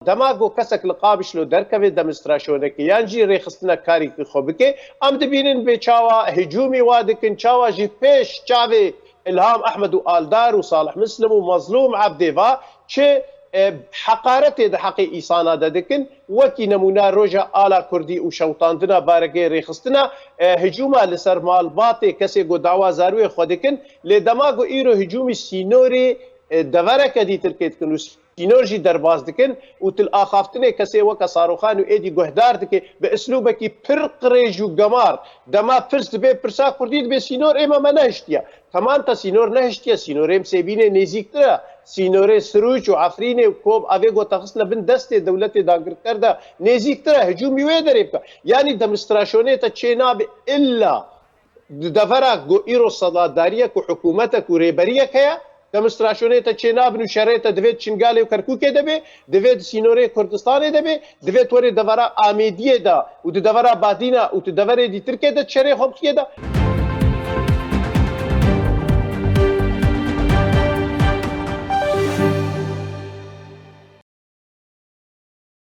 دماغو کسک لقابش لو درکوی دمستراشونه که یانجی ریخستنا کاری که خوب که ام دبینن به چاوا هجومی وادکن چاوا جی پیش چاوی الهام احمد و آلدار و صالح مسلم و مظلوم عبدیوا چه حقارت ده حق ایسانا دادکن وکی نمونه روژا آلا کردی و شوطاندنا بارگه ریخستنا هجوما لسر مالبات کسی گو دعوا زاروی خودکن لی دماغو ایرو هجومی سینوری دورک دی ترکیت کن و سینور جی درباز دکن و تل آخافتنه کسی وکا صاروخان و ایدی گهدار دکن به اسلوبه کی پر قریج و گمار دما پرس دبی پرسا کردید به سینور ایما ما نهشتیا کمان تا سینور نهشتیا سینور ایم سیبینه نزیکتره سینور سروج و عفرین کوب اویگو تخصنا بن دست دولت داگر کرده نزیکتره هجومی وی داره یعنی دمستراشونه تا چیناب الا دفرا گو ایرو صداداریه که حکومت که ریبریه که دمستراشونه تا چیناب نو شرایط دوید چنگالی و کرکوکه دبی دوید سینوره کردستانه دبی دوید وری دورا آمیدیه دا و دورا بادینا و دورا دی ترکیه دا چره خوب کیه دا